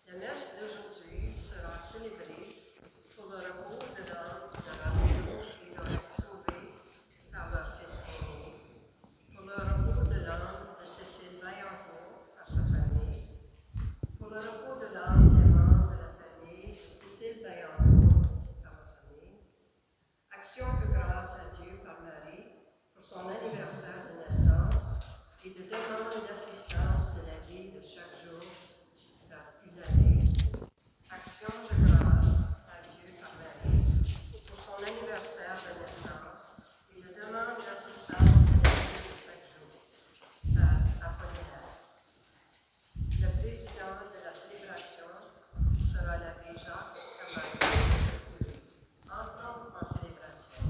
La messe d'aujourd'hui sera célébrée pour le repos de l'âme de Ramiro qui doit être sauvé par leur fils aîné, pour le repos de l'âme de Cécile Vaillancourt par sa famille, pour le repos de l'âme des membres de la famille de Cécile Vaillancourt par la famille. Action de grâce à Dieu par Marie pour son anniversaire de naissance et de demande d'assistance de la vie de chaque jour par une année. Action de grâce à Dieu par Marie pour son anniversaire de naissance et de demande d'assistance de la vie de chaque jour par Apollinaire. Le président de la célébration sera l'abbé Jacques Camargo. Entrons en célébration.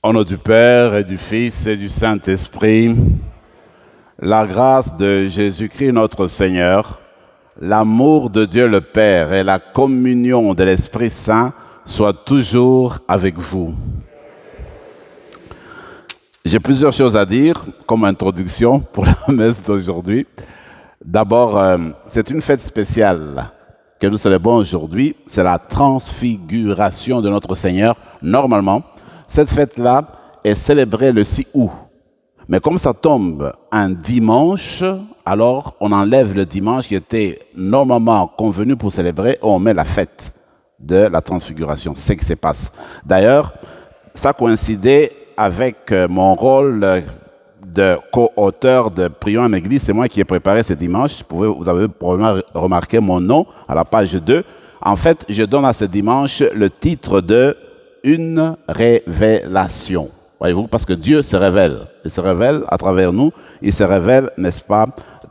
Au nom du Père et du Fils et du Saint-Esprit, la grâce de Jésus-Christ notre Seigneur, l'amour de Dieu le Père et la communion de l'Esprit Saint soient toujours avec vous. J'ai plusieurs choses à dire comme introduction pour la messe d'aujourd'hui. D'abord, c'est une fête spéciale que nous célébrons aujourd'hui. C'est la transfiguration de notre Seigneur. Normalement, cette fête-là est célébrée le 6 août. Mais comme ça tombe un dimanche, alors on enlève le dimanche qui était normalement convenu pour célébrer et on met la fête de la transfiguration. C'est ce qui se passe. D'ailleurs, ça coïncidait avec mon rôle de co-auteur de Prions en Église. C'est moi qui ai préparé ce dimanche. Vous avez probablement remarqué mon nom à la page 2. En fait, je donne à ce dimanche le titre de Une révélation. Voyez-vous, parce que Dieu se révèle. Il se révèle à travers nous. Il se révèle, n'est-ce pas,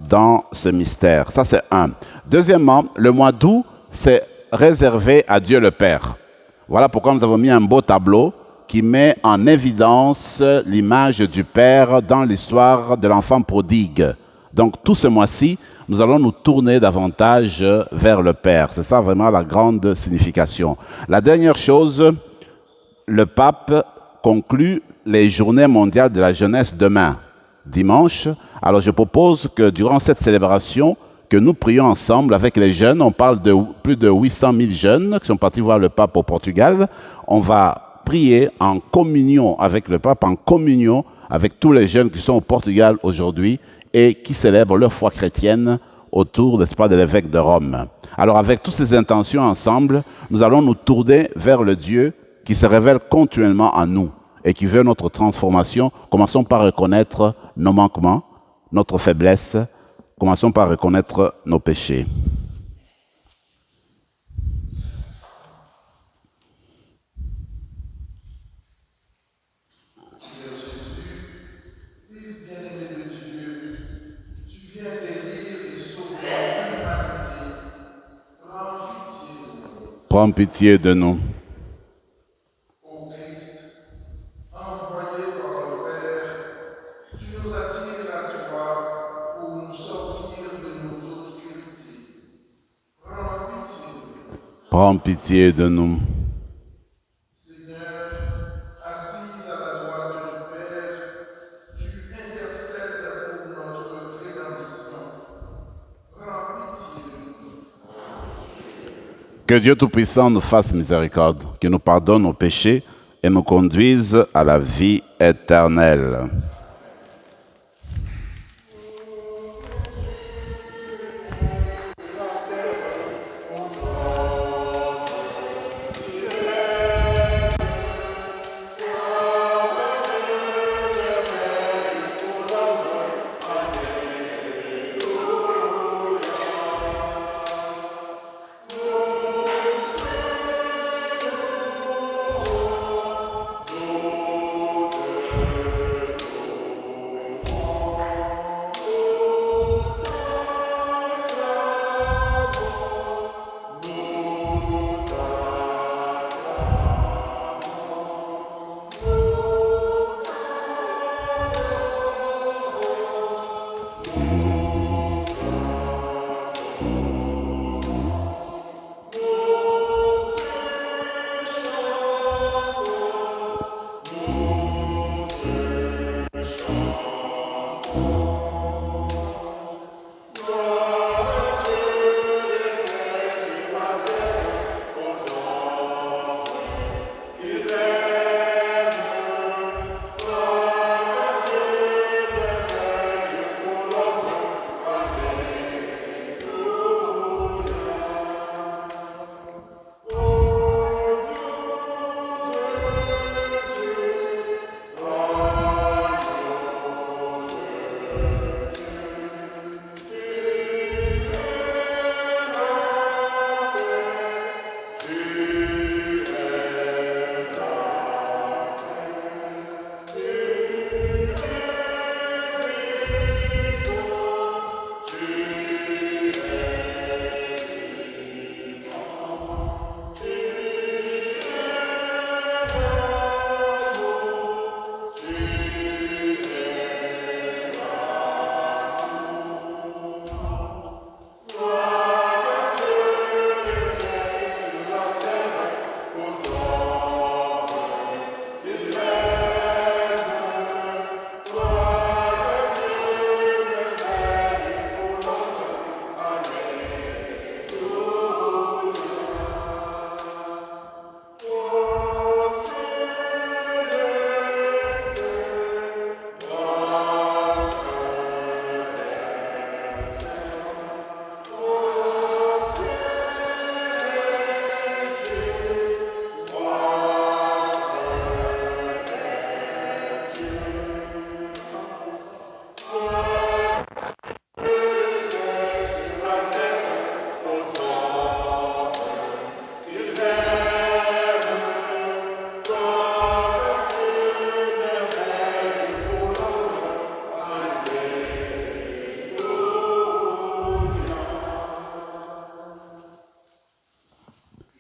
dans ce mystère. Ça, c'est un. Deuxièmement, le mois d'août, c'est réservé à Dieu le Père. Voilà pourquoi nous avons mis un beau tableau qui met en évidence l'image du Père dans l'histoire de l'enfant prodigue. Donc, tout ce mois-ci, nous allons nous tourner davantage vers le Père. C'est ça vraiment la grande signification. La dernière chose, le pape conclut les journées mondiales de la jeunesse demain, dimanche. Alors, je propose que durant cette célébration, que nous prions ensemble avec les jeunes. On parle de plus de 800 000 jeunes qui sont partis voir le pape au Portugal. On va prier en communion avec le pape, en communion avec tous les jeunes qui sont au Portugal aujourd'hui et qui célèbrent leur foi chrétienne autour, n'est-ce pas, de l'évêque de Rome. Alors, avec toutes ces intentions ensemble, nous allons nous tourner vers le Dieu qui se révèle continuellement en nous et qui veut notre transformation. Commençons par reconnaître nos manquements, notre faiblesse. Commençons par reconnaître nos péchés. Seigneur Jésus, Fils bien-aimé de Dieu, tu viens guérir et sauver l'humanité. Prends pitié de nous. Prends pitié de nous. Ô Christ, envoyé par le Père, tu nous attires à toi pour nous sortir de nos obscurités. Prends Prends pitié de nous. Seigneur, assise à la droite du Père, tu intercèdes pour notre rédemption. Prends pitié de nous. Que Dieu Tout-Puissant nous fasse miséricorde, qu'il nous pardonne nos péchés et nous conduise à la vie éternelle.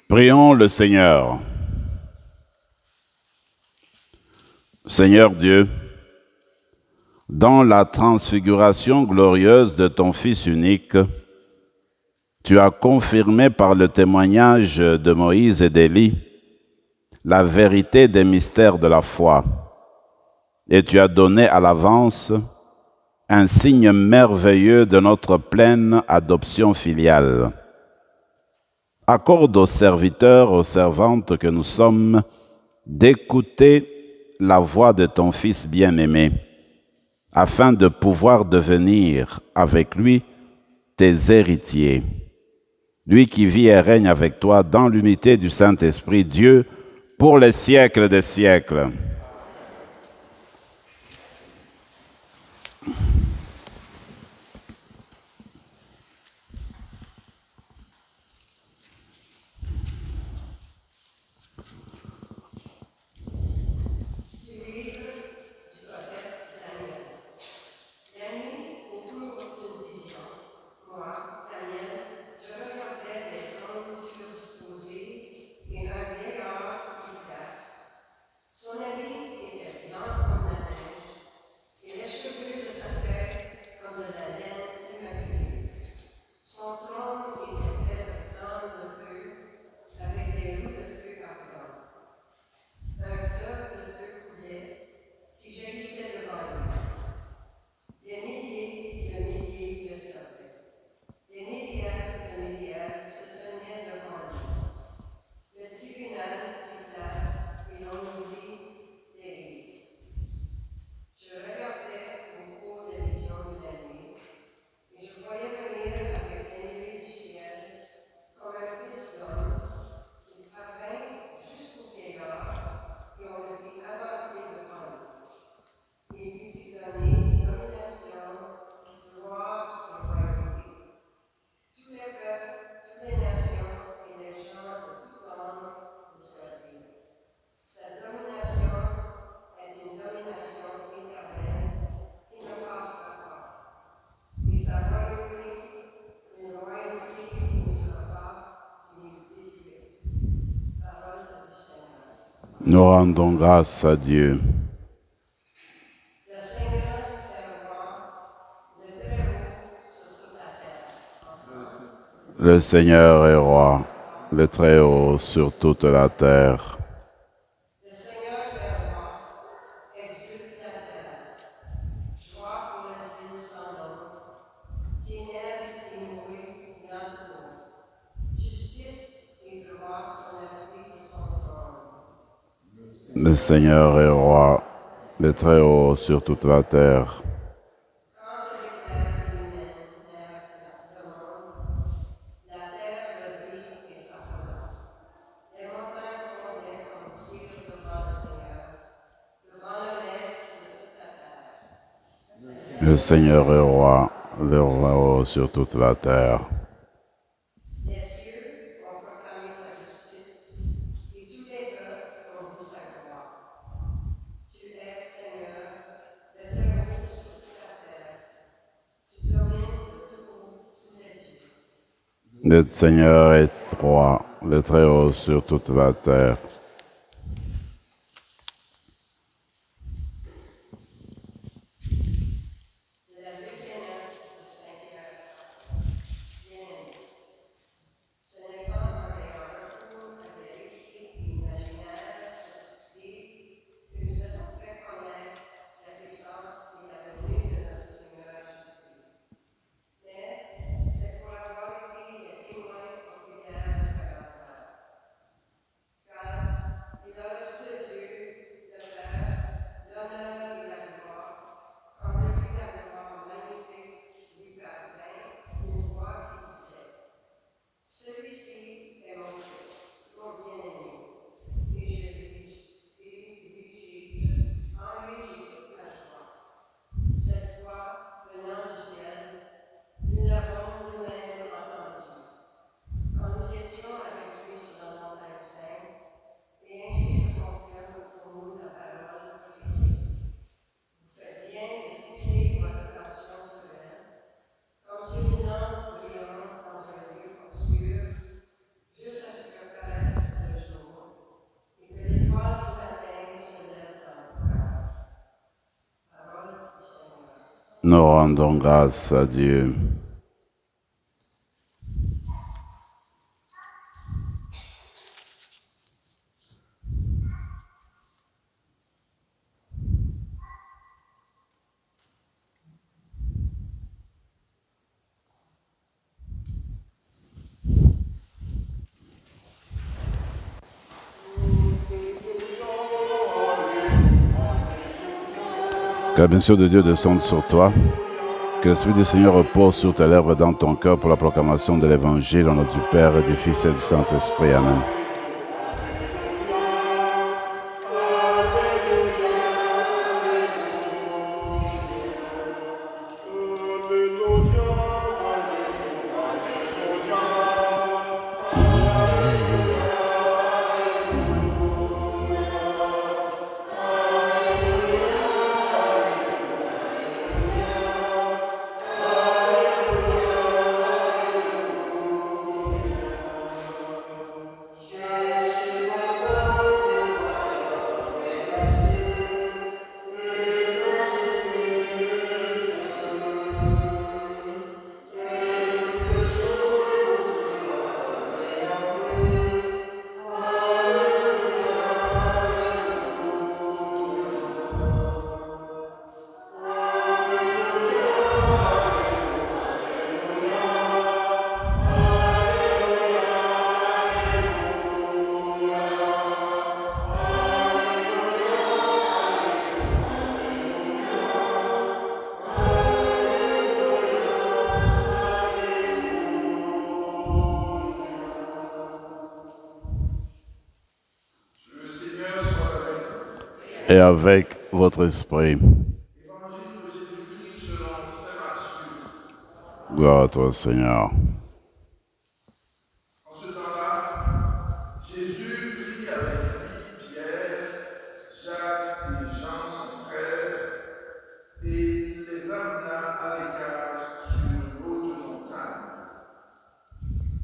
Prions le Seigneur. Seigneur Dieu, dans la transfiguration glorieuse de ton Fils unique, tu as confirmé par le témoignage de Moïse et d'Élie la vérité des mystères de la foi, et tu as donné à l'avance un signe merveilleux de notre pleine adoption filiale. Accorde aux serviteurs, aux servantes que nous sommes, d'écouter la voix de ton Fils bien-aimé, afin de pouvoir devenir avec lui tes héritiers. Lui qui vit et règne avec toi dans l'unité du Saint-Esprit, Dieu, pour les siècles des siècles. Son habit Nous rendons grâce à Dieu. Le Seigneur est roi, le Très-Haut sur toute la terre. Le Seigneur est roi, le Très-Haut sur toute la terre. Le Seigneur est roi, exulte la terre. Joie pour les îles sans nom, ténèbres inouïes bientôt. Justice et gloire sont l'esprit de son trône. Le Seigneur est roi, le Très-Haut sur toute la terre. Quand ses éclairs illuminent le monde, la terre le vit et s'appela. Les montagnes fondaient comme cire devant le Seigneur, devant le Maître de toute la terre. Le Seigneur est roi, le Très-Haut sur toute la terre. Les cieux ont proclamé sa justice, et tous les peuples ont vu sa gloire. Tu es, Seigneur, le Très-Haut sur toute la terre. Tu domines de tout haut tous les dieux. Le Seigneur est roi, le Très-Haut sur toute la terre. De la deuxième du Seigneur, bien-aimé. Ce n'est pas en ayant recours à des récits imaginaires sophistiqués que nous avons fait connaître la puissance et la venue de notre Seigneur Jésus-Christ. Mais c'est pour avoir été les témoins populaires de sa grandeur. Car il a reçu de Dieu, le Père, l'honneur et la gloire, comme depuis la gloire magnifique lui parvint une voix qui disait: celui-ci est mon Fils, mon bien-aimé, et en lui j'ai toute la joie. Cette voix venant du ciel, nous l'avons nous-mêmes entendue, quand nous étions avec lui sur la montagne sainte, et ainsi se confirme pour nous la parole prophétique. Vous faites bien de fixer votre attention sur elle, comme sur une lampe brillante dans un lieu obscur, juste à ce que paraisse le jour, et que l'étoile du matin se lève dans le cœur. Parole du Seigneur. Nous rendons grâce à Dieu. Que la bénédiction de Dieu descende sur toi. Que l'Esprit du Seigneur repose sur tes lèvres et dans ton cœur pour la proclamation de l'Évangile au nom du Père et du Fils et du Saint-Esprit. Amen. Le Seigneur soit avec vous. Et avec votre esprit. Évangile de Jésus-Christ selon saint Matthieu. Gloire à toi, Seigneur. En ce temps-là, Jésus prit avec lui Pierre, Jacques et Jean, son frère, et il les amena à l'écart sur une haute montagne.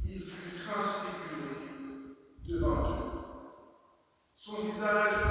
Il fut transfiguré devant eux. Son visage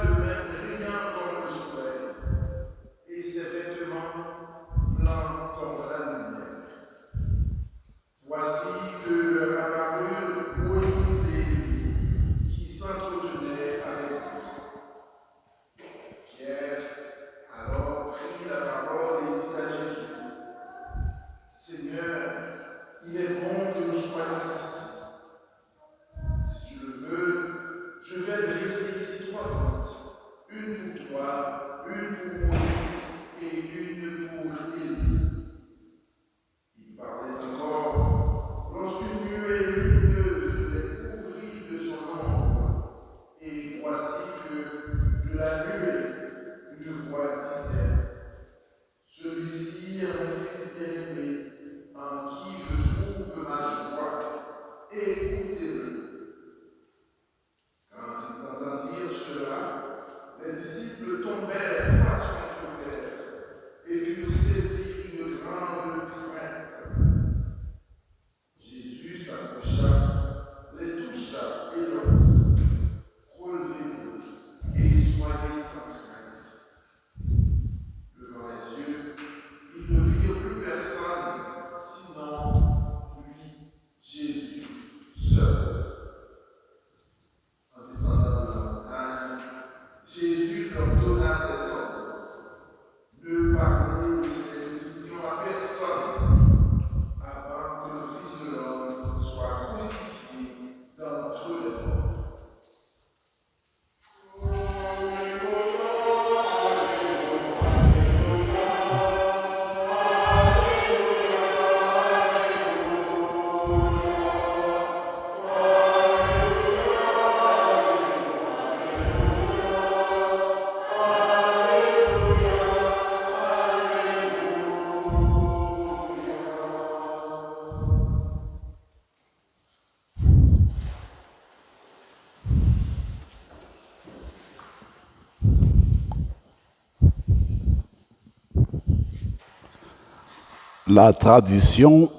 La tradition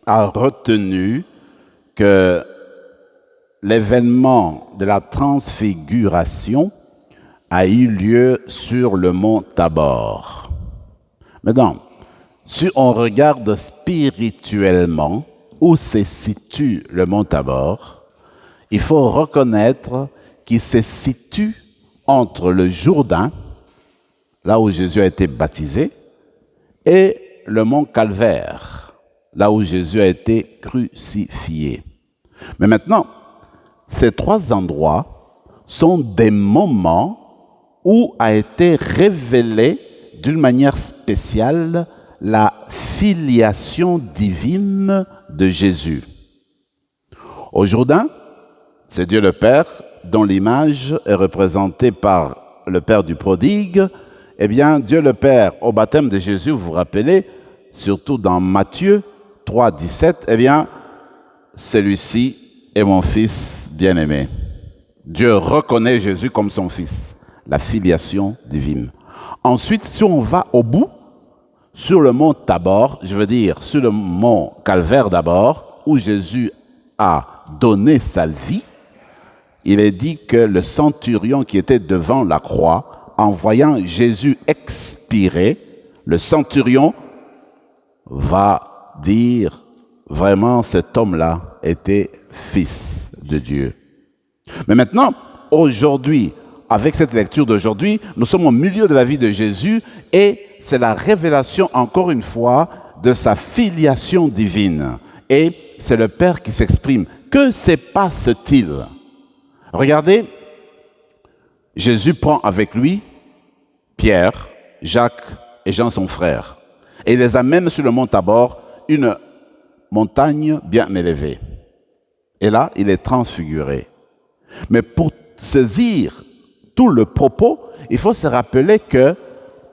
a retenu que l'événement de la transfiguration a eu lieu sur le mont Tabor. Maintenant, si on regarde spirituellement où se situe le mont Tabor, il faut reconnaître qu'il se situe entre le Jourdain, là où Jésus a été baptisé, et le mont Calvaire, là où Jésus a été crucifié. Mais maintenant, ces trois endroits sont des moments où a été révélée d'une manière spéciale la filiation divine de Jésus. Au Jourdain, c'est Dieu le Père, dont l'image est représentée par le Père du prodigue. Eh bien, Dieu le Père, au baptême de Jésus, vous vous rappelez, surtout dans Matthieu 3, 17, eh bien, celui-ci est mon fils bien-aimé. Dieu reconnaît Jésus comme son fils, la filiation divine. Ensuite, si on va au bout, sur le mont Tabor, je veux dire sur le mont Calvaire d'abord, où Jésus a donné sa vie, il est dit que le centurion qui était devant la croix, en voyant Jésus expirer, le centurion va dire vraiment cet homme-là était fils de Dieu. Mais maintenant, aujourd'hui, avec cette lecture d'aujourd'hui, nous sommes au milieu de la vie de Jésus et c'est la révélation, encore une fois, de sa filiation divine. Et c'est le Père qui s'exprime. Que se passe-t-il? Regardez, Jésus prend avec lui Pierre, Jacques et Jean son frère et il les amène sur le mont Tabor, une montagne bien élevée. Et là, il est transfiguré. Mais pour saisir tout le propos, il faut se rappeler que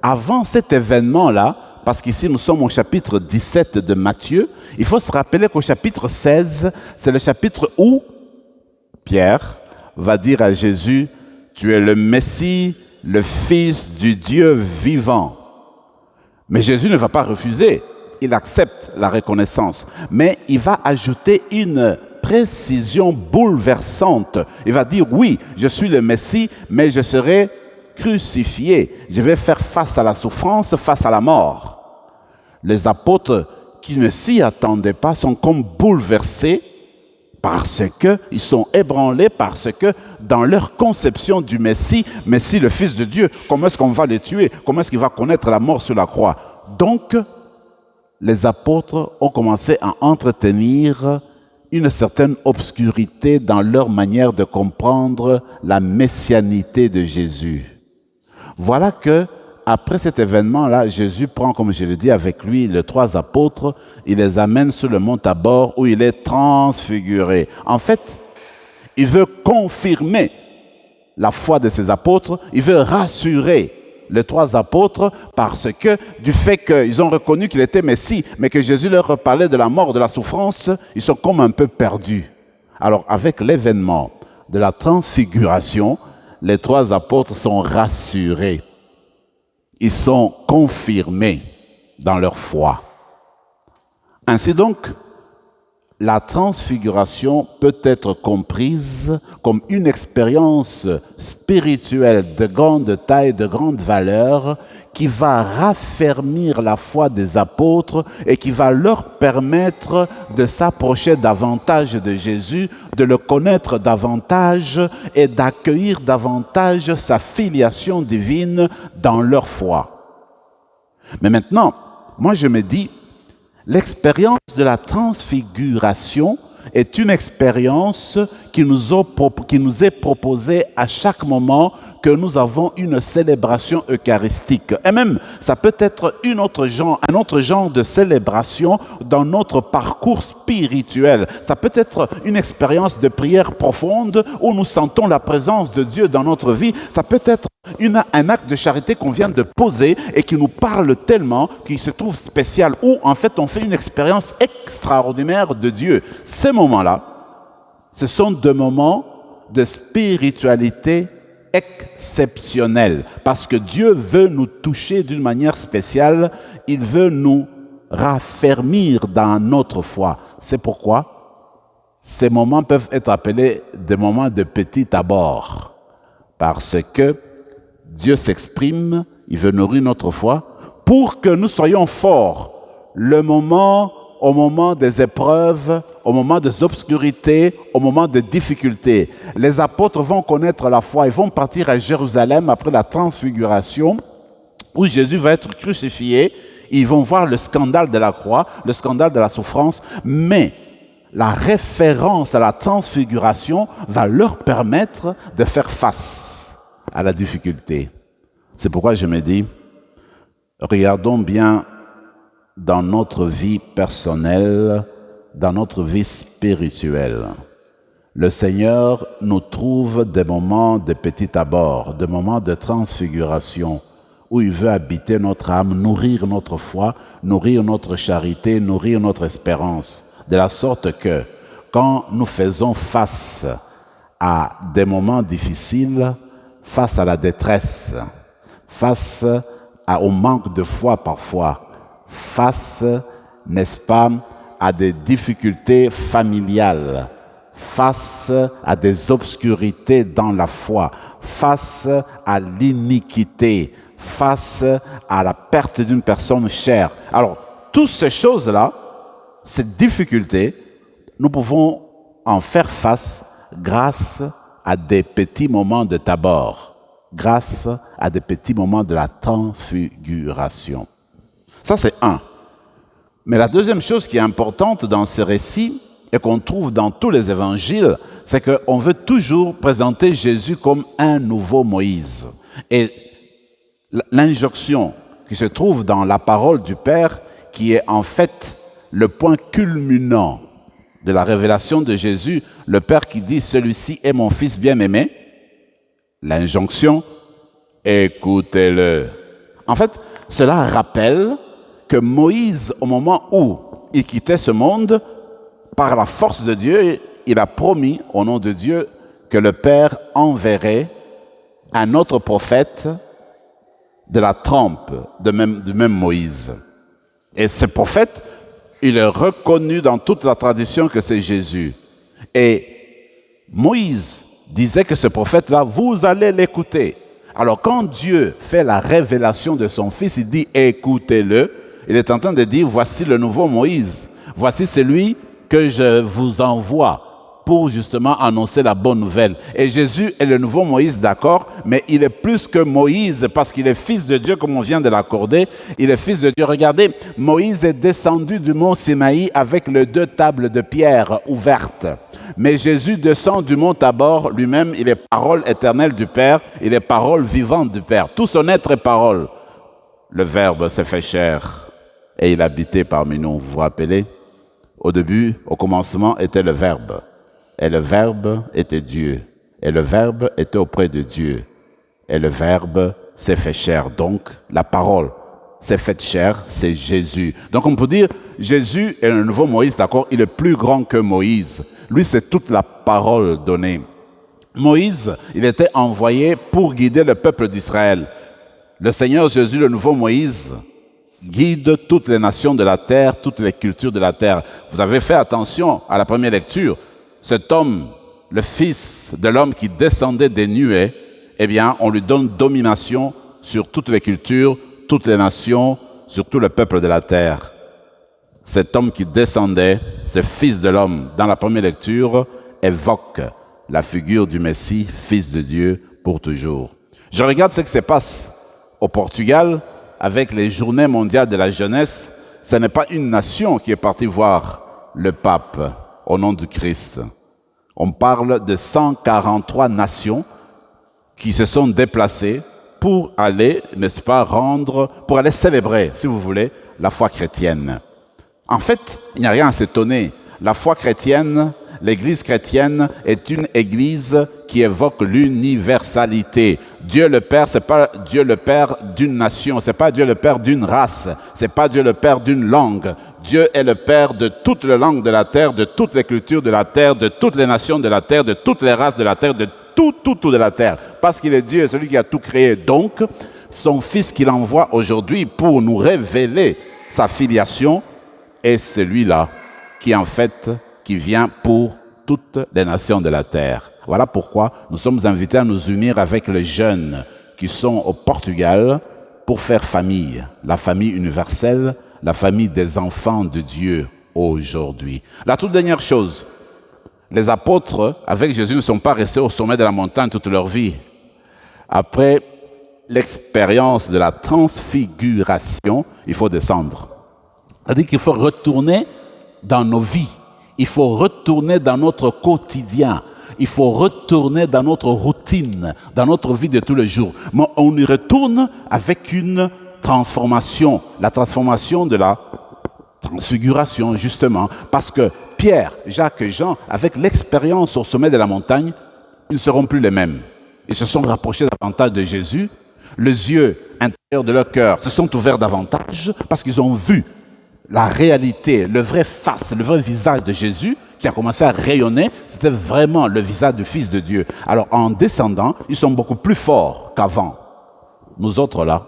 avant cet événement-là, parce qu'ici nous sommes au chapitre 17 de Matthieu, il faut se rappeler qu'au chapitre 16, c'est le chapitre où Pierre va dire à Jésus, « Tu es le Messie, le Fils du Dieu vivant. » Mais Jésus ne va pas refuser, il accepte la reconnaissance, mais il va ajouter une précision bouleversante. Il va dire, oui, je suis le Messie, mais je serai crucifié. Je vais faire face à la souffrance, face à la mort. Les apôtres qui ne s'y attendaient pas sont comme bouleversés parce qu'ils sont ébranlés, parce que dans leur conception du Messie, Messie le Fils de Dieu, comment est-ce qu'on va le tuer? Comment est-ce qu'il va connaître la mort sur la croix? Donc, les apôtres ont commencé à entretenir une certaine obscurité dans leur manière de comprendre la messianité de Jésus. Voilà que, après cet événement-là, Jésus prend, comme je l'ai dit, avec lui les trois apôtres, il les amène sur le mont Tabor où il est transfiguré. En fait, il veut confirmer la foi de ses apôtres, il veut rassurer les trois apôtres parce que du fait qu'ils ont reconnu qu'il était Messie, mais que Jésus leur parlait de la mort, de la souffrance, ils sont comme un peu perdus. Alors avec l'événement de la transfiguration, les trois apôtres sont rassurés. Ils sont confirmés dans leur foi. Ainsi donc, la transfiguration peut être comprise comme une expérience spirituelle de grande taille, de grande valeur, qui va raffermir la foi des apôtres et qui va leur permettre de s'approcher davantage de Jésus, de le connaître davantage et d'accueillir davantage sa filiation divine dans leur foi. Mais maintenant, moi je me dis, l'expérience de la transfiguration est une expérience qui nous est proposée à chaque moment que nous avons une célébration eucharistique. Et même, ça peut être un autre genre de célébration dans notre parcours spirituel. Ça peut être une expérience de prière profonde où nous sentons la présence de Dieu dans notre vie. Ça peut être un acte de charité qu'on vient de poser et qui nous parle tellement qu'il se trouve spécial, où en fait on fait une expérience extraordinaire de Dieu. Ces moments-là, ce sont des moments de spiritualité exceptionnelle parce que Dieu veut nous toucher d'une manière spéciale, il veut nous raffermir dans notre foi. C'est pourquoi ces moments peuvent être appelés des moments de petit abord. Parce que Dieu s'exprime, il veut nourrir notre foi pour que nous soyons forts. Au moment des épreuves, au moment des obscurités, au moment des difficultés. Les apôtres vont connaître la foi. Ils vont partir à Jérusalem après la transfiguration où Jésus va être crucifié. Ils vont voir le scandale de la croix, le scandale de la souffrance, mais la référence à la transfiguration va leur permettre de faire face à la difficulté. C'est pourquoi je me dis, regardons bien dans notre vie personnelle, dans notre vie spirituelle. Le Seigneur nous trouve des moments de petit abord, des moments de transfiguration, où il veut habiter notre âme, nourrir notre foi, nourrir notre charité, nourrir notre espérance, de la sorte que quand nous faisons face à des moments difficiles, face à la détresse, face au manque de foi parfois, face, n'est-ce pas, à des difficultés familiales, face à des obscurités dans la foi, face à l'iniquité, face à la perte d'une personne chère. Alors, toutes ces choses-là, ces difficultés, nous pouvons en faire face grâce à des petits moments de tabord, grâce à des petits moments de la transfiguration. Ça, c'est un. Mais la deuxième chose qui est importante dans ce récit et qu'on trouve dans tous les évangiles, c'est qu'on veut toujours présenter Jésus comme un nouveau Moïse. Et l'injonction qui se trouve dans la parole du Père, qui est en fait le point culminant de la révélation de Jésus, le Père qui dit « Celui-ci est mon Fils bien-aimé », l'injonction « Écoutez-le ». En fait, cela rappelle que Moïse, au moment où il quittait ce monde, par la force de Dieu, il a promis au nom de Dieu que le Père enverrait un autre prophète de la trempe du même Moïse. Et ce prophète, il est reconnu dans toute la tradition que c'est Jésus. Et Moïse disait que ce prophète-là, vous allez l'écouter. Alors quand Dieu fait la révélation de son Fils, il dit « écoutez-le », il est en train de dire, voici le nouveau Moïse, voici celui que je vous envoie pour justement annoncer la bonne nouvelle. Et Jésus est le nouveau Moïse, d'accord, mais il est plus que Moïse parce qu'il est fils de Dieu, comme on vient de l'accorder. Il est fils de Dieu. Regardez, Moïse est descendu du mont Sinaï avec les 2 tables de pierre ouvertes. Mais Jésus descend du mont Tabor lui-même, il est parole éternelle du Père, il est parole vivante du Père. Tout son être est parole. Le Verbe s'est fait chair et il habitait parmi nous. Vous vous rappelez? Au début, au commencement, était le Verbe. Et le Verbe était Dieu. Et le Verbe était auprès de Dieu. Et le Verbe s'est fait chair. Donc, la parole s'est faite chair, c'est Jésus. Donc, on peut dire, Jésus est le nouveau Moïse, d'accord? Il est plus grand que Moïse. Lui, c'est toute la parole donnée. Moïse, il était envoyé pour guider le peuple d'Israël. Le Seigneur Jésus, le nouveau Moïse, guide toutes les nations de la terre, toutes les cultures de la terre. Vous avez fait attention à la première lecture. Cet homme, le Fils de l'homme qui descendait des nuées, eh bien, on lui donne domination sur toutes les cultures, toutes les nations, sur tout le peuple de la terre. Cet homme qui descendait, ce Fils de l'homme, dans la première lecture, évoque la figure du Messie, Fils de Dieu, pour toujours. Je regarde ce qui se passe au Portugal, avec les journées mondiales de la jeunesse. Ce n'est pas une nation qui est partie voir le pape au nom du Christ. On parle de 143 nations qui se sont déplacées pour aller, n'est-ce pas, pour aller célébrer, si vous voulez, la foi chrétienne. En fait, il n'y a rien à s'étonner. La foi chrétienne, l'Église chrétienne est une Église qui évoque l'universalité. Dieu le Père, c'est pas Dieu le Père d'une nation, c'est pas Dieu le Père d'une race, c'est pas Dieu le Père d'une langue. Dieu est le Père de toutes les langues de la terre, de toutes les cultures de la terre, de toutes les nations de la terre, de toutes les races de la terre, de tout de la terre. Parce qu'il est Dieu, celui qui a tout créé. Donc, son Fils qu'il envoie aujourd'hui pour nous révéler sa filiation est celui-là qui en fait, qui vient pour toutes les nations de la terre. Voilà pourquoi nous sommes invités à nous unir avec les jeunes qui sont au Portugal pour faire famille, la famille universelle, la famille des enfants de Dieu aujourd'hui. La toute dernière chose, les apôtres avec Jésus ne sont pas restés au sommet de la montagne toute leur vie. Après l'expérience de la transfiguration, il faut descendre. C'est-à-dire qu'il faut retourner dans nos vies. Il faut retourner dans notre quotidien. Il faut retourner dans notre routine, dans notre vie de tous les jours. Mais on y retourne avec une transformation. La transformation de la transfiguration, justement. Parce que Pierre, Jacques et Jean, avec l'expérience au sommet de la montagne, ils ne seront plus les mêmes. Ils se sont rapprochés davantage de Jésus. Les yeux intérieurs de leur cœur se sont ouverts davantage parce qu'ils ont vu la réalité, le vrai face, le vrai visage de Jésus qui a commencé à rayonner. C'était vraiment le visage du Fils de Dieu. Alors en descendant, ils sont beaucoup plus forts qu'avant. Nous autres là,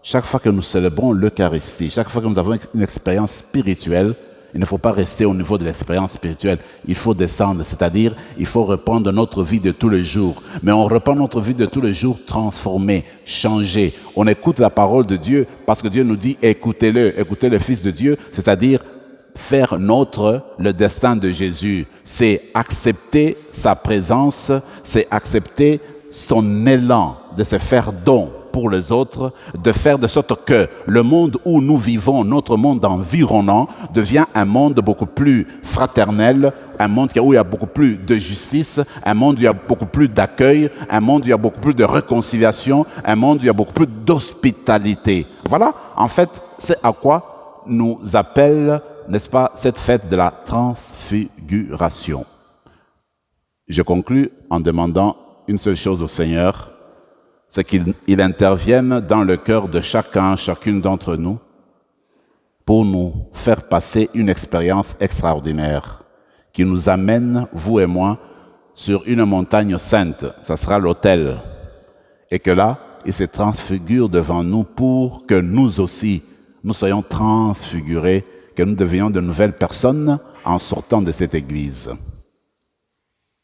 chaque fois que nous célébrons l'Eucharistie, chaque fois que nous avons une expérience spirituelle, il ne faut pas rester au niveau de l'expérience spirituelle. Il faut descendre, c'est-à-dire il faut reprendre notre vie de tous les jours. Mais on reprend notre vie de tous les jours transformée, changée. On écoute la parole de Dieu parce que Dieu nous dit écoutez-le, écoutez le Fils de Dieu, c'est-à-dire faire nôtre le destin de Jésus. C'est accepter sa présence, c'est accepter son élan de se faire don pour les autres, de faire de sorte que le monde où nous vivons, notre monde environnant, devient un monde beaucoup plus fraternel, un monde où il y a beaucoup plus de justice, un monde où il y a beaucoup plus d'accueil, un monde où il y a beaucoup plus de réconciliation, un monde où il y a beaucoup plus d'hospitalité. Voilà, en fait, c'est à quoi nous appelle, n'est-ce pas, cette fête de la transfiguration. Je conclus en demandant une seule chose au Seigneur, c'est qu'il intervienne dans le cœur de chacun, chacune d'entre nous, pour nous faire passer une expérience extraordinaire qui nous amène, vous et moi, sur une montagne sainte. Ça sera l'autel. Et que là, il se transfigure devant nous pour que nous aussi, nous soyons transfigurés, que nous devenions de nouvelles personnes en sortant de cette église.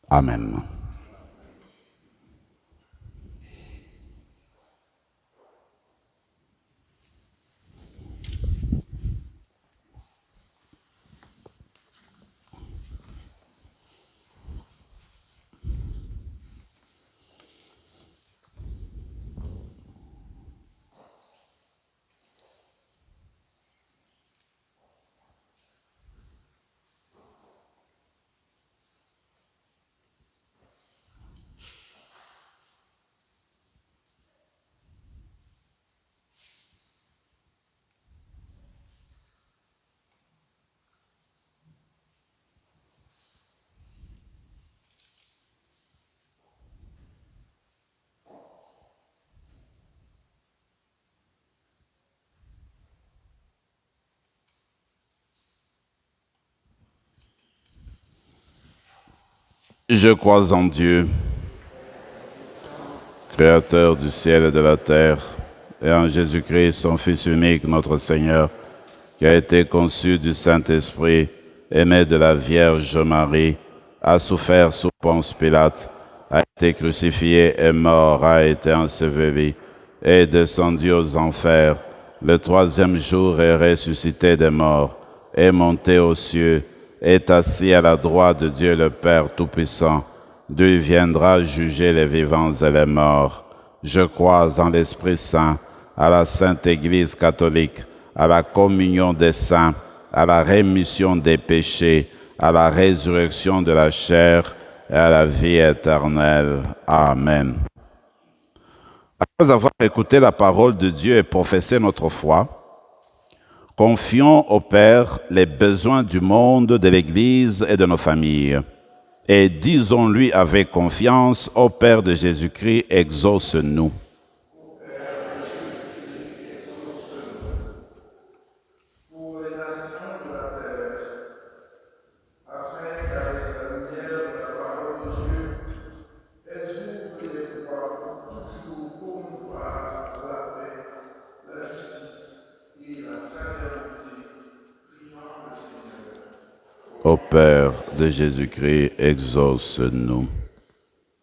Amen. Je crois en Dieu, Créateur du ciel et de la terre, et en Jésus-Christ, son Fils unique, notre Seigneur, qui a été conçu du Saint-Esprit, aimé de la Vierge Marie, a souffert sous Ponce Pilate, a été crucifié et mort, a été enseveli, et est descendu aux enfers. Le troisième jour est ressuscité des morts, est monté aux cieux, est assis à la droite de Dieu le Père Tout-Puissant. D'où il viendra juger les vivants et les morts. Je crois en l'Esprit Saint, à la Sainte Église catholique, à la communion des saints, à la rémission des péchés, à la résurrection de la chair et à la vie éternelle. Amen. Après avoir écouté la parole de Dieu et professé notre foi, confions au Père les besoins du monde, de l'Église et de nos familles. Et disons-lui avec confiance, ô Père de Jésus-Christ, exauce-nous. Pour les nations de la terre, afin qu'avec la lumière de la parole de Dieu, elles trouvent les voies pour toujours promouvoir la paix, la justice et la fraternité. Ô Père de Jésus-Christ, exauce-nous.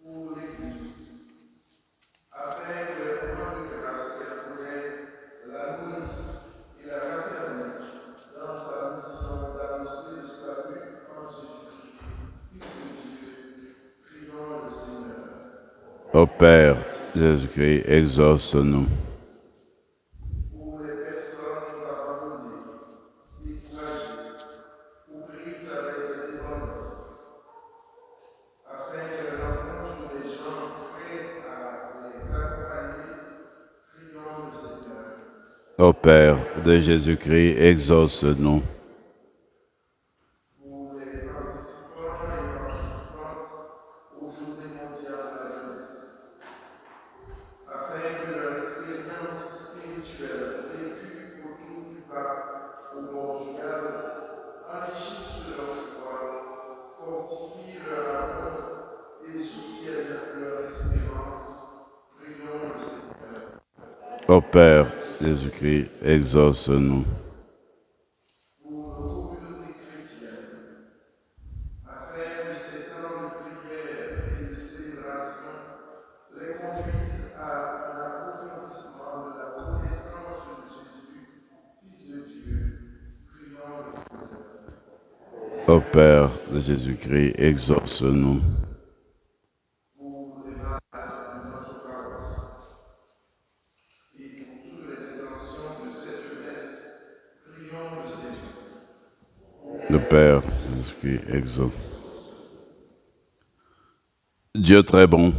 pour l'Église, afin que les moments de grâce qu'elle connaît la nourrissent et la raffermissent dans sa mission d'annoncer le salut en Jésus-Christ, Fils de Dieu. Prions le Seigneur. Ô Père de Jésus-Christ, exauce-nous. Pour les personnes abandonnées, découragées ou prises avec des dépendances, afin qu'elles rencontrent des gens prêts à les accompagner, prions le Seigneur. Ô Père de Jésus-Christ, exauce-nous. Pour les participants et participantes aux Journées mondiales de la jeunesse, afin que leur expérience spirituelle vécue autour du pape au Portugal enrichisse leur foi, fortifie leur amour et soutienne leur espérance. Prions le Seigneur. Ô Père Jésus-Christ, exauce-nous. Pour nos communautés chrétiennes, afin que ces temps de prière et de célébration les conduisent à l'approfondissement de la connaissance de Jésus, Fils de Dieu. Prions le Seigneur. Ô Père de Jésus-Christ, exauce-nous. Pour les malades de notre paroisse et pour toutes les intentions de cette jeunesse, prions le Seigneur. Le Père de Jésus-Christ, exauce. Dieu très bon,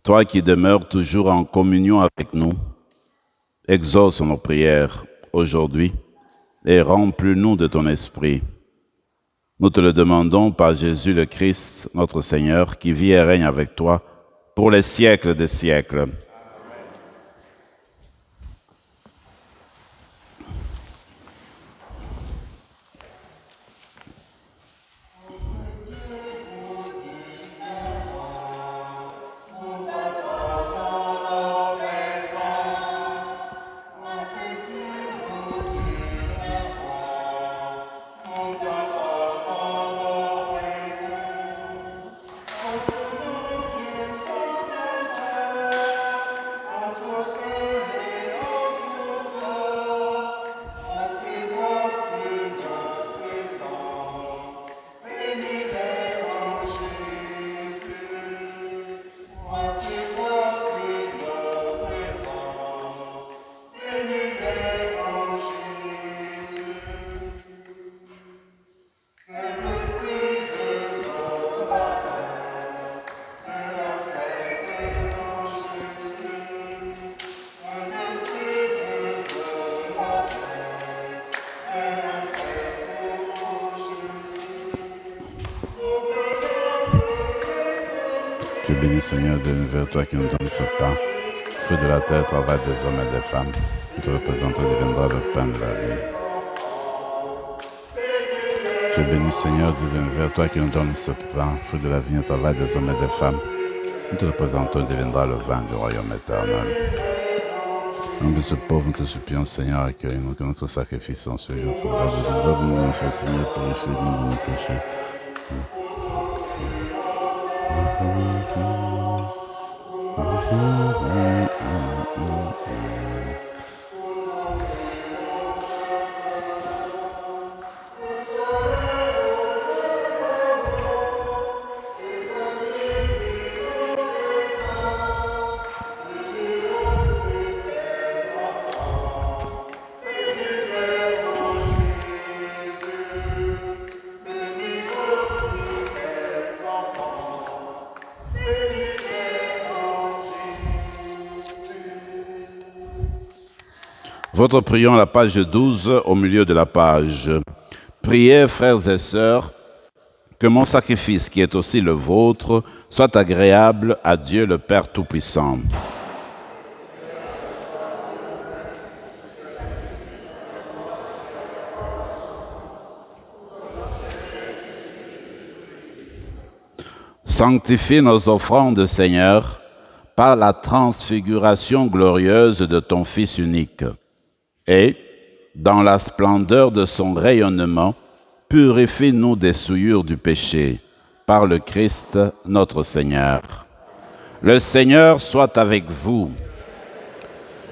toi qui demeures toujours en communion avec nous, exauce nos prières aujourd'hui et remplis-nous de ton esprit. Nous te le demandons par Jésus le Christ, notre Seigneur, qui vit et règne avec toi pour les siècles des siècles. Je bénis Seigneur de l'univers, toi qui nous donnes ce pain, fruit de la terre, travail des hommes et des femmes. Qui te représente deviendra le pain de la vie. Je bénis Seigneur de l'univers, toi qui nous donnes ce pain, fruit de la vie et travail des hommes et des femmes. Qui te représente deviendra le vin du royaume éternel. En de ce pauvre, nous te supplions Seigneur, accueille-nous que notre sacrifice en ce jour pour la vie de nous, notre Seigneur, purifiez-nous de nos péchés. Votre prions, la page 12, au milieu de la page. Priez, frères et sœurs, que mon sacrifice, qui est aussi le vôtre, soit agréable à Dieu le Père Tout-Puissant. Sanctifie nos offrandes, Seigneur, par la transfiguration glorieuse de ton Fils unique. Et, dans la splendeur de son rayonnement, purifie-nous des souillures du péché, par le Christ notre Seigneur. Le Seigneur soit avec vous.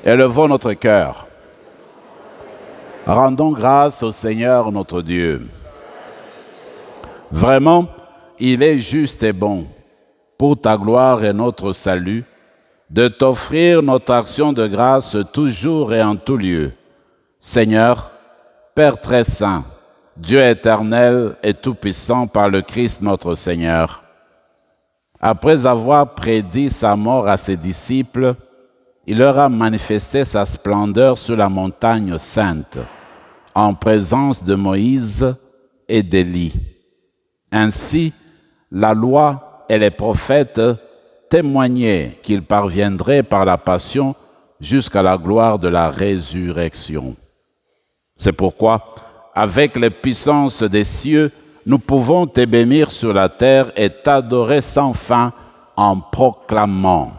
Élevons notre cœur. Rendons grâce au Seigneur notre Dieu. Vraiment, il est juste et bon, pour ta gloire et notre salut, de t'offrir notre action de grâce toujours et en tout lieu. Seigneur, Père très saint, Dieu éternel et tout-puissant par le Christ notre Seigneur, après avoir prédit sa mort à ses disciples, il leur a manifesté sa splendeur sur la montagne sainte, en présence de Moïse et d'Élie. Ainsi, la loi et les prophètes témoignaient qu'il parviendrait par la passion jusqu'à la gloire de la résurrection. C'est pourquoi, avec les puissances des cieux, nous pouvons te bénir sur la terre et t'adorer sans fin en proclamant.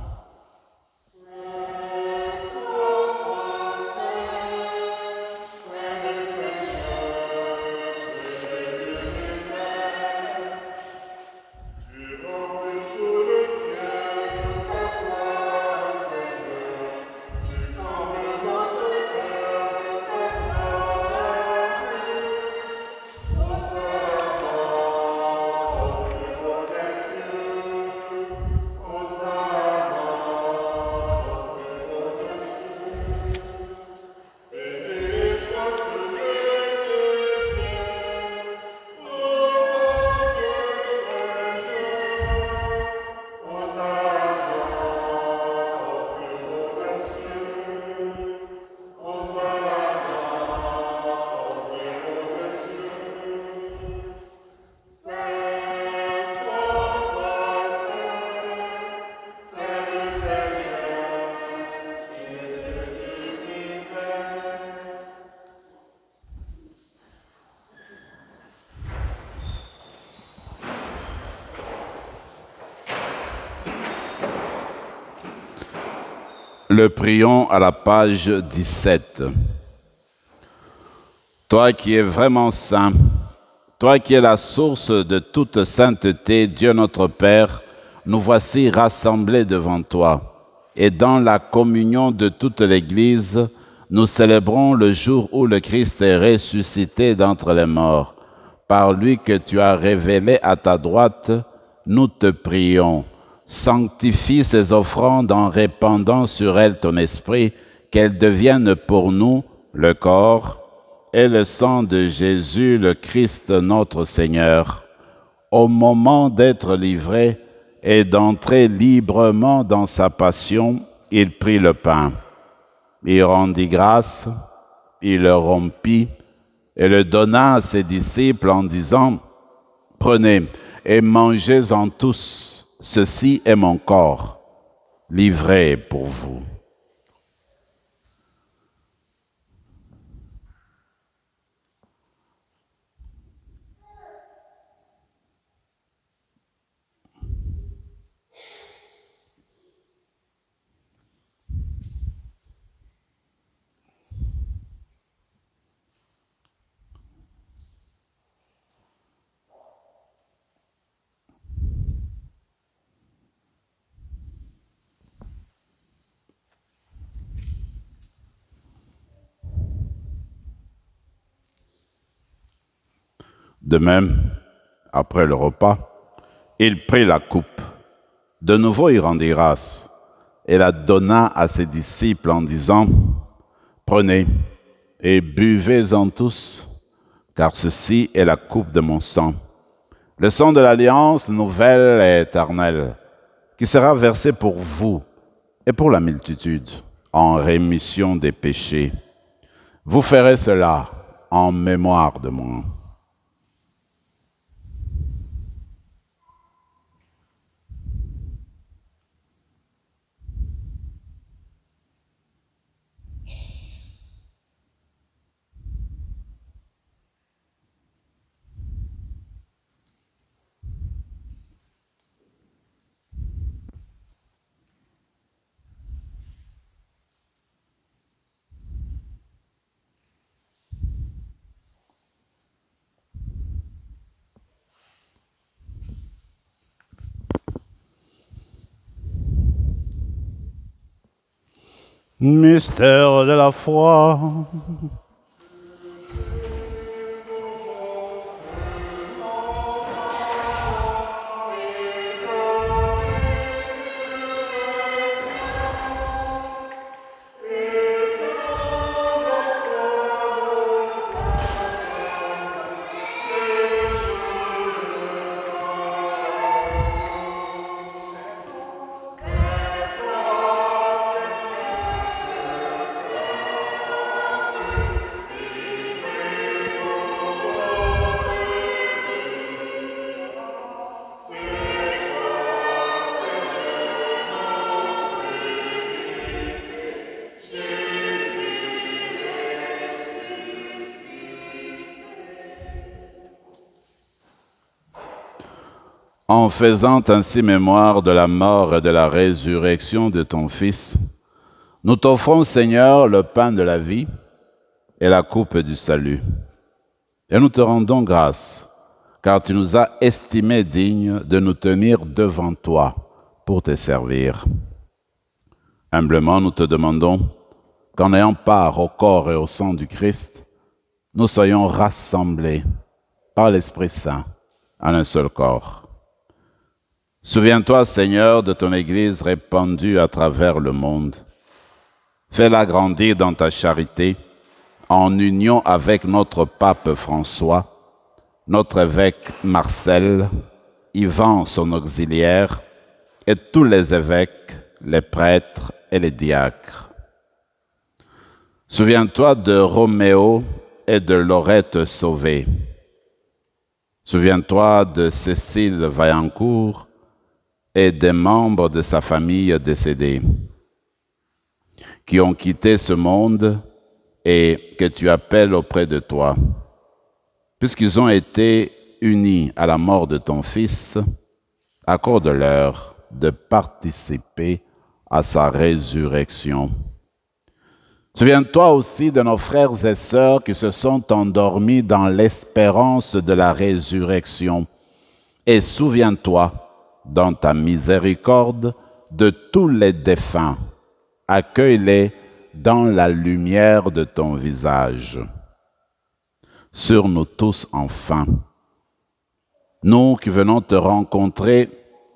Le prions à la page 17. Toi qui es vraiment saint, toi qui es la source de toute sainteté, Dieu notre Père, nous voici rassemblés devant toi. Et dans la communion de toute l'Église, nous célébrons le jour où le Christ est ressuscité d'entre les morts. Par lui que tu as révélé à ta droite, nous te prions. Sanctifie ces offrandes en répandant sur elles ton esprit, qu'elles deviennent pour nous le corps et le sang de Jésus, le Christ notre Seigneur. Au moment d'être livré et d'entrer librement dans sa passion, il prit le pain. Il rendit grâce, il le rompit et le donna à ses disciples en disant, « Prenez et mangez-en tous. Ceci est mon corps, livré pour vous. » De même, après le repas, il prit la coupe. De nouveau, il rendit grâce et la donna à ses disciples en disant, « Prenez et buvez-en tous, car ceci est la coupe de mon sang, le sang de l'alliance nouvelle et éternelle, qui sera versé pour vous et pour la multitude en rémission des péchés. Vous ferez cela en mémoire de moi. » Mystère de la foi. En faisant ainsi mémoire de la mort et de la résurrection de ton Fils, nous t'offrons, Seigneur, le pain de la vie et la coupe du salut. Et nous te rendons grâce, car tu nous as estimés dignes de nous tenir devant toi pour te servir. Humblement, nous te demandons qu'en ayant part au corps et au sang du Christ, nous soyons rassemblés par l'Esprit Saint en un seul corps. Souviens-toi, Seigneur, de ton Église répandue à travers le monde. Fais-la grandir dans ta charité, en union avec notre pape François, notre évêque Marcel, Yvan, son auxiliaire, et tous les évêques, les prêtres et les diacres. Souviens-toi de Roméo et de Laurette Sauvé. Souviens-toi de Cécile Vaillancourt et des membres de sa famille décédés, qui ont quitté ce monde et que tu appelles auprès de toi. Puisqu'ils ont été unis à la mort de ton Fils, accorde-leur de participer à sa résurrection. Souviens-toi aussi de nos frères et sœurs qui se sont endormis dans l'espérance de la résurrection. Et souviens-toi, dans ta miséricorde, de tous les défunts. Accueille-les dans la lumière de ton visage. Sur nous tous, enfin, nous qui venons te rencontrer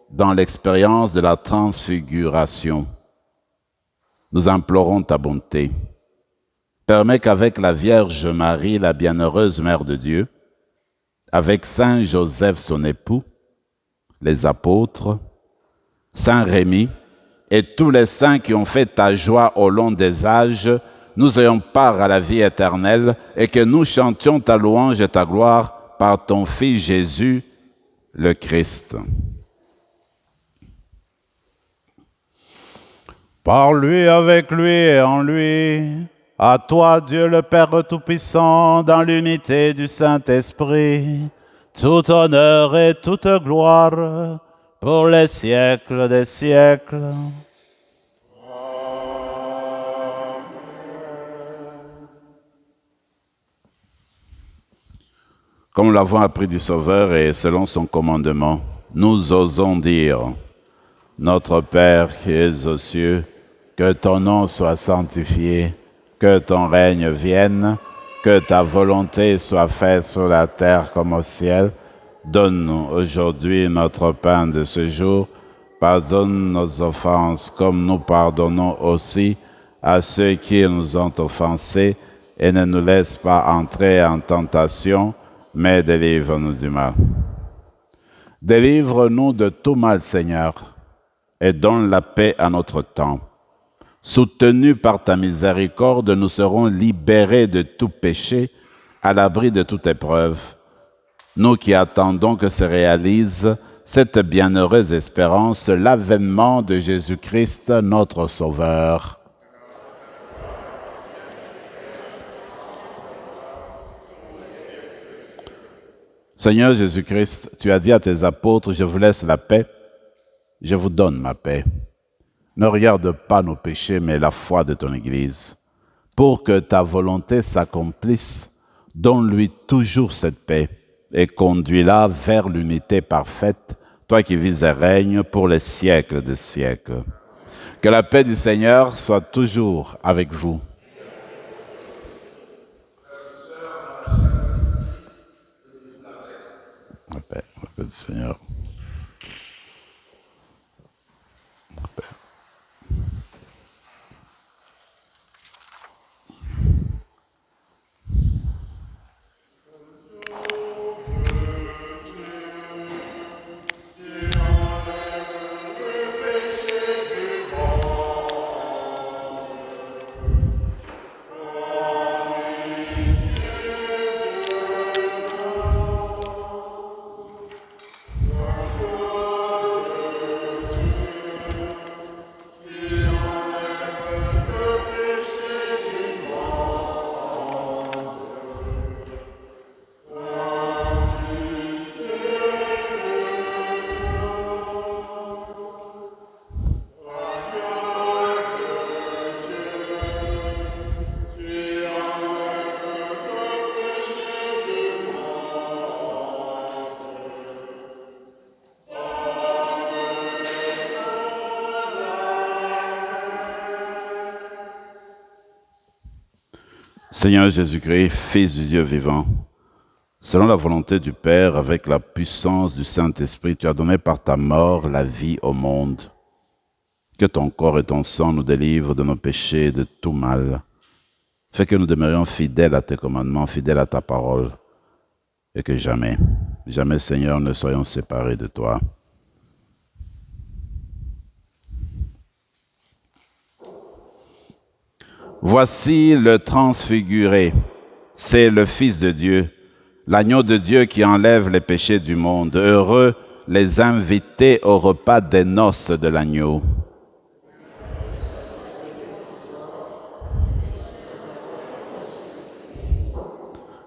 dans l'expérience de la transfiguration, nous implorons ta bonté. Permets qu'avec la Vierge Marie, la bienheureuse Mère de Dieu, avec Saint Joseph, son époux, les apôtres, Saint Rémy et tous les saints qui ont fait ta joie au long des âges, nous ayons part à la vie éternelle et que nous chantions ta louange et ta gloire par ton Fils Jésus, le Christ. Par lui, avec lui et en lui, à toi Dieu le Père Tout-Puissant, dans l'unité du Saint-Esprit, tout honneur et toute gloire pour les siècles des siècles. Comme nous l'avons appris du Sauveur et selon son commandement, nous osons dire, notre Père qui es aux cieux, que ton nom soit sanctifié, que ton règne vienne, que ta volonté soit faite sur la terre comme au ciel. Donne-nous aujourd'hui notre pain de ce jour. Pardonne nos offenses comme nous pardonnons aussi à ceux qui nous ont offensés. Et ne nous laisse pas entrer en tentation, mais délivre-nous du mal. Délivre-nous de tout mal, Seigneur, et donne la paix à notre temps. Soutenus par ta miséricorde, nous serons libérés de tout péché, à l'abri de toute épreuve. Nous qui attendons que se réalise cette bienheureuse espérance, l'avènement de Jésus-Christ, notre Sauveur. Seigneur Jésus-Christ, tu as dit à tes apôtres, je vous laisse la paix, je vous donne ma paix. Ne regarde pas nos péchés, mais la foi de ton Église. Pour que ta volonté s'accomplisse, donne-lui toujours cette paix et conduis-la vers l'unité parfaite, toi qui vis et règnes pour les siècles des siècles. Que la paix du Seigneur soit toujours avec vous. La paix du Seigneur. La paix. Seigneur Jésus-Christ, Fils du Dieu vivant, selon la volonté du Père, avec la puissance du Saint-Esprit, tu as donné par ta mort la vie au monde. Que ton corps et ton sang nous délivrent de nos péchés et de tout mal. Fais que nous demeurions fidèles à tes commandements, fidèles à ta parole, et que jamais, jamais, Seigneur, ne soyons séparés de toi. Voici le transfiguré, c'est le Fils de Dieu, l'agneau de Dieu qui enlève les péchés du monde. Heureux les invités au repas des noces de l'agneau.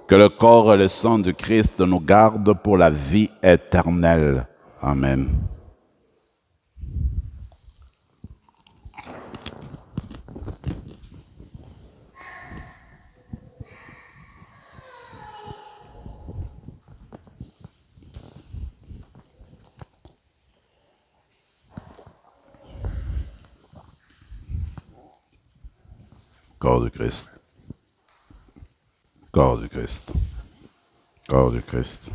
Que le corps et le sang du Christ nous gardent pour la vie éternelle. Amen. Corps du Christ. Corps du Christ. Corps du Christ.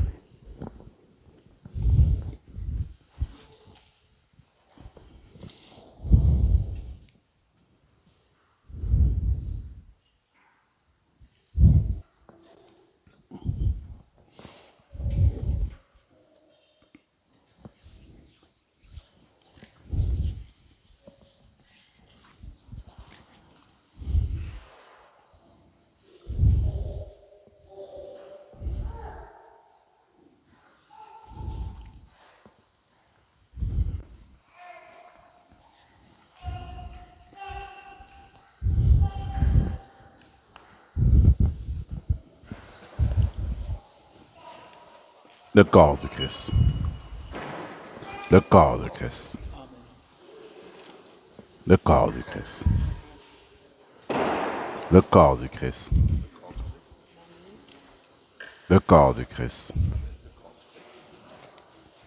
Le corps du Christ. Le corps du Christ. Le corps du Christ. Le corps du Christ. Le corps du Christ.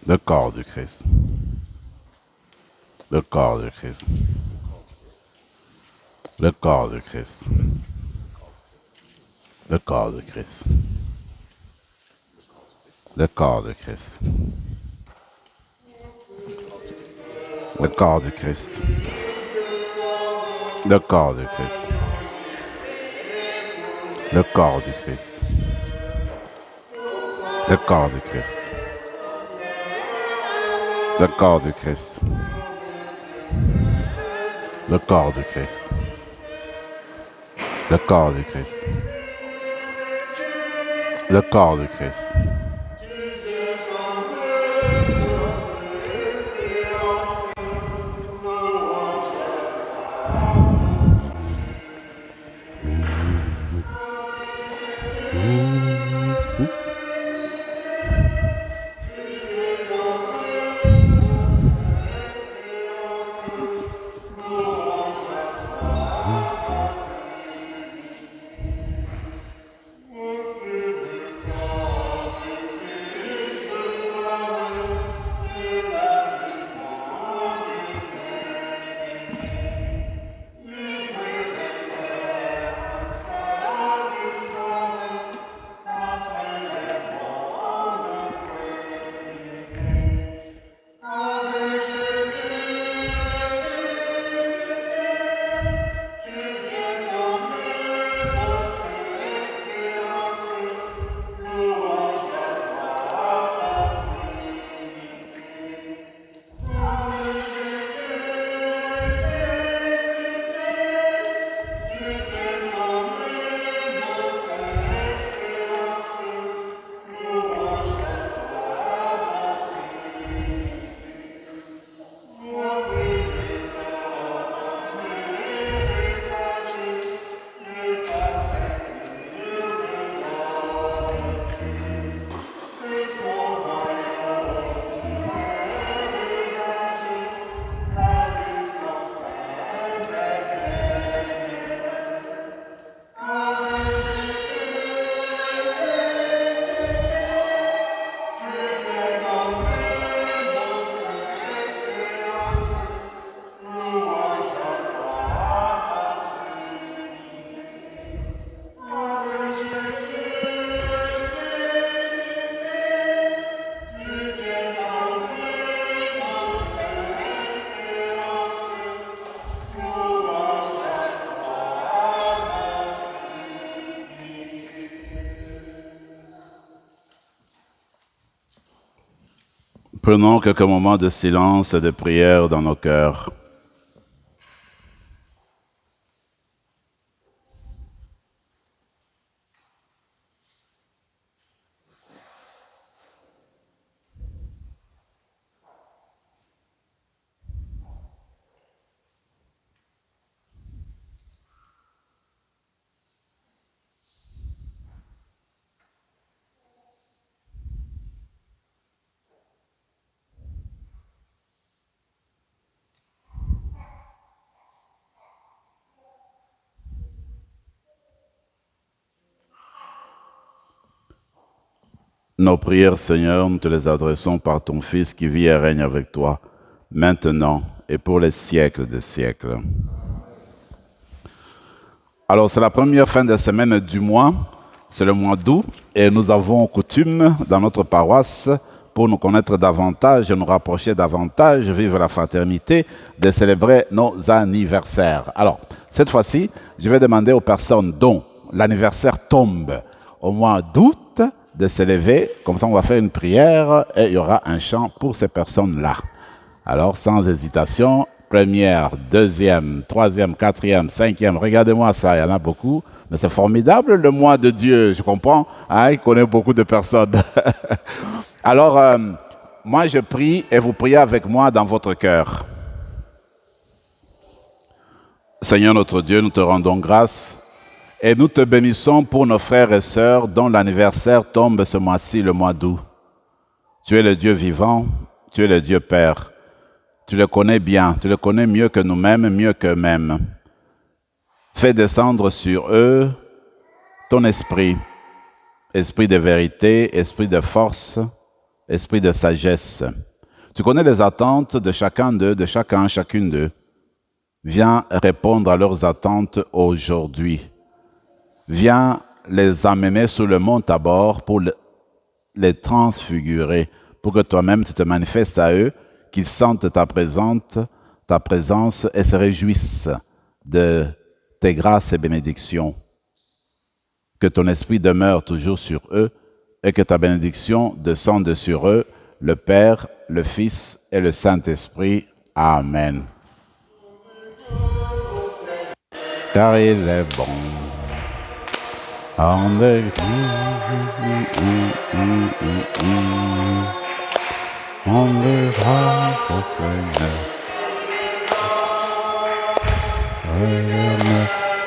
Le corps du Christ. Le corps du Christ. Le corps du Christ. Le corps du Christ. Le corps du Christ. Le corps du Christ. Le corps du Christ. Le corps du Christ. Le corps du Christ. Le corps du Christ. Le corps du Christ. Le corps du Christ. Le corps du Christ. Prenons quelques moments de silence et de prière dans nos cœurs. Nos prières, Seigneur, nous te les adressons par ton Fils qui vit et règne avec toi, maintenant et pour les siècles des siècles. Alors, c'est la première fin de semaine du mois, c'est le mois d'août, et nous avons coutume dans notre paroisse, pour nous connaître davantage et nous rapprocher davantage, vivre la fraternité, de célébrer nos anniversaires. Alors, cette fois-ci, je vais demander aux personnes dont l'anniversaire tombe au mois d'août de se lever, comme ça on va faire une prière et il y aura un chant pour ces personnes-là. Alors, sans hésitation, première, deuxième, troisième, quatrième, cinquième, regardez-moi ça, il y en a beaucoup, mais c'est formidable le mois de Dieu, je comprends, hein, il connaît beaucoup de personnes. Alors, moi je prie et vous priez avec moi dans votre cœur. Seigneur notre Dieu, nous te rendons grâce et nous te bénissons pour nos frères et sœurs dont l'anniversaire tombe ce mois-ci, le mois d'août. Tu es le Dieu vivant, tu es le Dieu Père. Tu le connais bien, tu le connais mieux que nous-mêmes, mieux qu'eux-mêmes. Fais descendre sur eux ton esprit, esprit de vérité, esprit de force, esprit de sagesse. Tu connais les attentes de chacun d'eux, de chacune d'eux. Viens répondre à leurs attentes aujourd'hui. Viens les amener sous le mont Tabor pour les transfigurer, pour que toi-même tu te manifestes à eux, qu'ils sentent ta présence et se réjouissent de tes grâces et bénédictions. Que ton esprit demeure toujours sur eux et que ta bénédiction descende sur eux, le Père, le Fils et le Saint-Esprit. Amen. Car il est bon. On the grâce au Seigneur,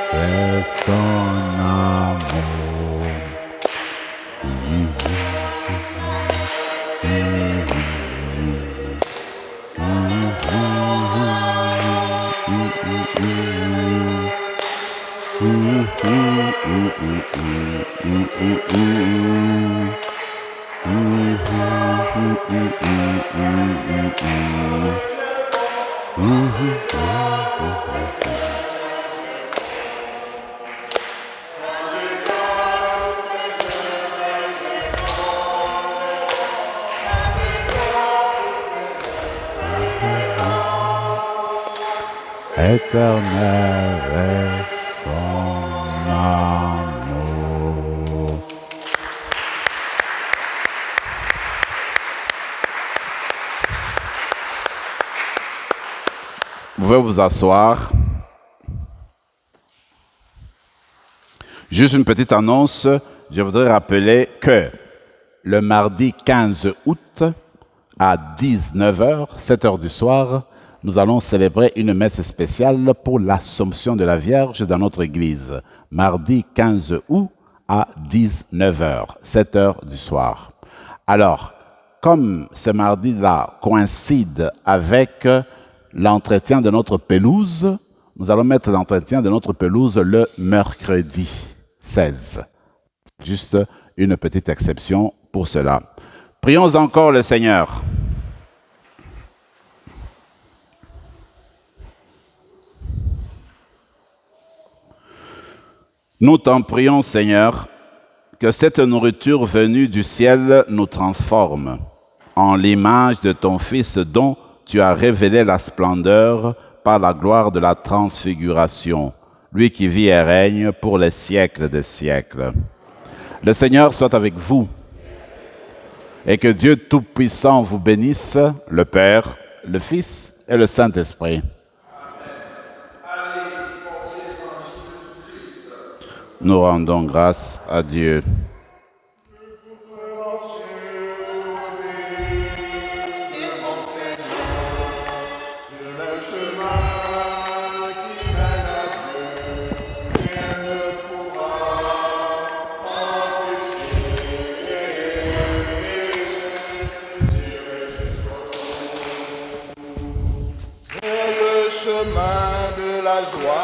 c'est son amour. Éternel est son amour. Vous pouvez vous asseoir. Juste une petite annonce, je voudrais rappeler que le mardi 15 août à 19h, 7h du soir, nous allons célébrer une messe spéciale pour l'Assomption de la Vierge dans notre église. Mardi 15 août à 19h, 7h du soir. Alors, comme ce mardi-là coïncide avec l'entretien de notre pelouse, nous allons mettre l'entretien de notre pelouse le mercredi 16. Juste une petite exception pour cela. Prions encore le Seigneur. Nous t'en prions, Seigneur, que cette nourriture venue du ciel nous transforme en l'image de ton Fils dont tu as révélé la splendeur par la gloire de la transfiguration, lui qui vit et règne pour les siècles des siècles. Le Seigneur soit avec vous. Et que Dieu Tout-Puissant vous bénisse, le Père, le Fils et le Saint-Esprit. Allez porter l'évangile du Christ. Nous rendons grâce à Dieu. Chemin de la joie.